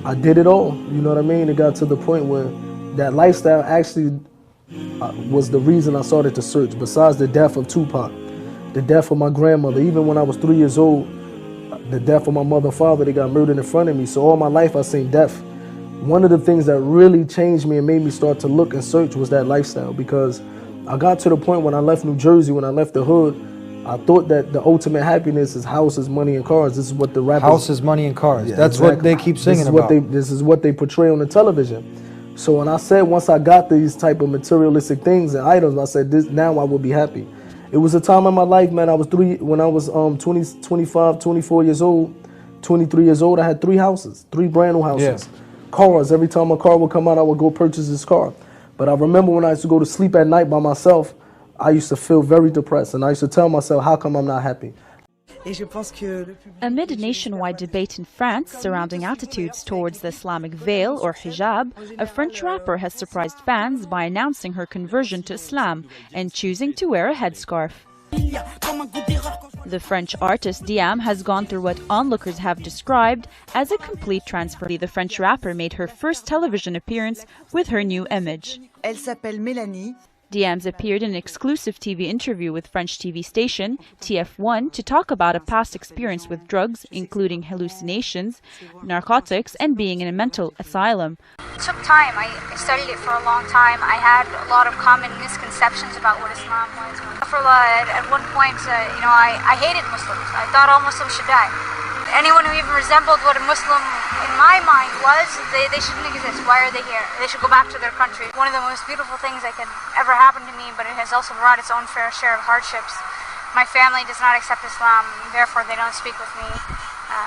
I did it all. You know what I mean? It got to the point where that lifestyle actually was the reason I started to search. Besides the death of Tupac, the death of my grandmother, even when I was 3 years old, the death of my mother and father, they got murdered in front of me. So all my life I seen death. One of the things that really changed me and made me start to look and search was that lifestyle, because I got to the point when I left New Jersey, when I left the hood, I thought that the ultimate happiness is houses, money, and cars. This is what the rappers... Houses, money, and cars. Yeah, That's exactly what they keep singing about. This is what they portray on the television. So when I said once I got these type of materialistic things and items, I said now I will be happy. It was a time in my life, man. When I was 20, 25, 24 years old, 23 years old, I had 3 houses, 3 brand new houses. Yeah. Cars. Every time a car would come out, I would go purchase this car. But I remember when I used to go to sleep at night by myself, I used to feel very depressed, and I used to tell myself, how come I'm not happy? Amid a nationwide debate in France surrounding attitudes towards the Islamic veil or hijab, a French rapper has surprised fans by announcing her conversion to Islam and choosing to wear a headscarf. The French artist Diam has gone through what onlookers have described as a complete transformation. The French rapper made her first television appearance with her new image. Elle s'appelle Mélanie. Diams appeared in an exclusive TV interview with French TV station TF1 to talk about a past experience with drugs, including hallucinations, narcotics, and being in a mental asylum. It took time. I studied it for a long time. I had a lot of common misconceptions about what Islam was. At one point, I hated Muslims. I thought all Muslims should die. Anyone who even resembled what a Muslim in my mind was, they shouldn't exist. Why are they here? They should go back to their country. One of the most beautiful things that could ever happen to me, but it has also brought its own fair share of hardships. My family does not accept Islam, therefore they don't speak with me.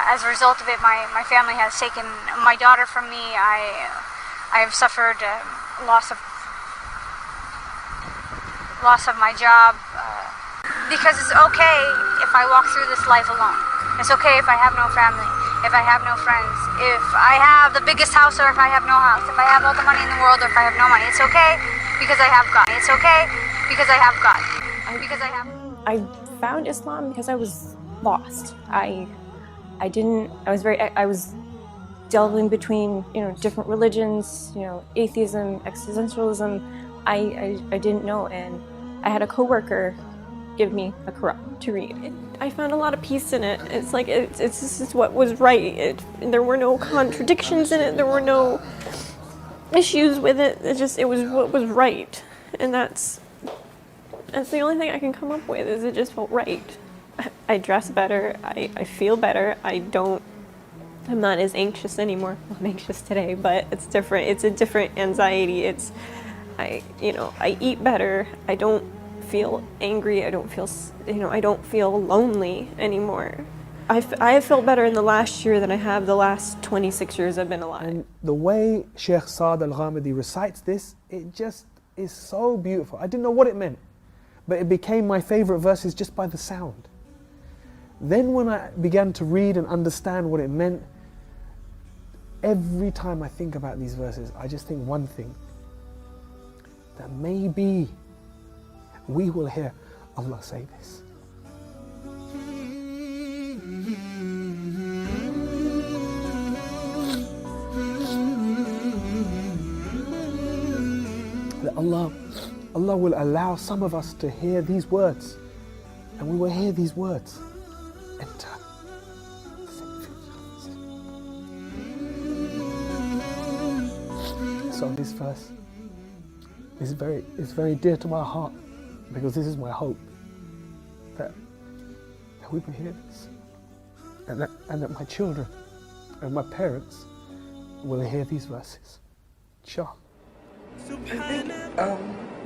As a result of it, my family has taken my daughter from me. I have suffered loss of my job, because it's okay if I walk through this life alone. It's okay if I have no family, if I have no friends, if I have the biggest house or if I have no house, if I have all the money in the world or if I have no money. It's okay because I have God. It's okay because I have God. I found Islam because I was lost. I was delving between, different religions, atheism, existentialism. I didn't know, and I had a coworker give me a Quran to read. I found a lot of peace in it. It's like, this is what was right. There were no contradictions in it. There were no issues with it. It was what was right. And that's the only thing I can come up with, is it just felt right. I dress better. I feel better. I'm not as anxious anymore. Well, I'm anxious today, but it's different. It's a different anxiety. I eat better. I don't feel angry. I don't feel lonely anymore. I have felt better in the last year than I have the last 26 years I've been alive. And the way Sheikh Saad Al-Ghamidi recites this, it just is so beautiful. I didn't know what it meant, but it became my favorite verses just by the sound. Then when I began to read and understand what it meant, every time I think about these verses, I just think one thing, that maybe we will hear Allah say this. That Allah will allow some of us to hear these words, and we will hear these words enter. So this verse is very dear to my heart, because this is my hope, that we will hear this, and that my children and my parents will hear these verses. Inshallah. I think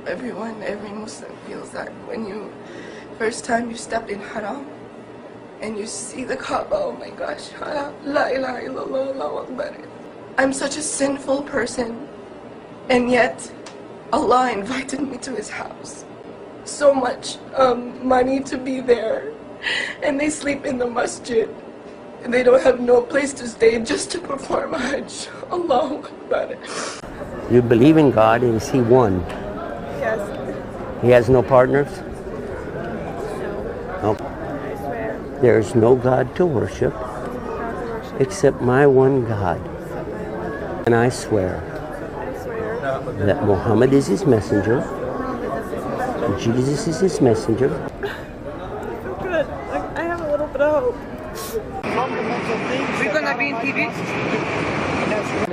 every Muslim feels that when first time you step in Haram and you see the Kaaba, oh my gosh, La ilaha illallah, Allahu Akbar. I'm such a sinful person, and yet Allah invited me to His house. So much money to be there, and they sleep in the masjid, and they don't have no place to stay just to perform Hajj. Allahu Akbar. You believe in God, and is He one? Yes. He has no partners? No. There is no God to worship except my one God. And I swear that Muhammad is his messenger, Jesus is his messenger. Good. I have a little bit of hope. We're gonna be in TV.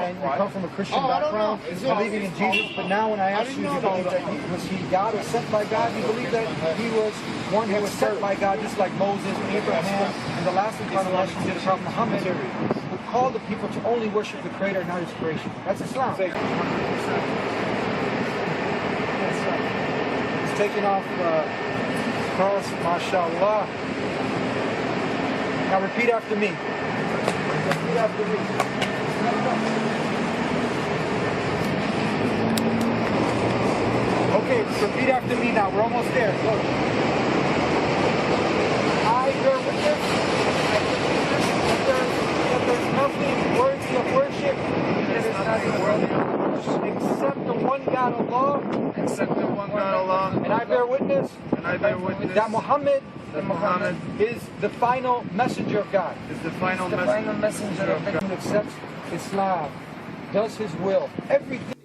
And you come from a Christian background, believing in Jesus, but now when I asked you, do you believe that was he God or sent by God? Do you believe that he was one who was sent by God, just like Moses, Abraham, and the last incarnation of the Prophet Muhammad, who called the people to only worship the Creator and not his creation? That's Islam. He's taking off the cross, mashallah. Now repeat after me. Repeat after me. Okay, repeat after me now. We're almost there. Look. I bear witness that there's nothing worthy of worship except the one God Allah. Except the one God Allah. And I bear witness that Muhammad is the final messenger of God. Is the final messenger of God. Who accepts Islam, does his will every day.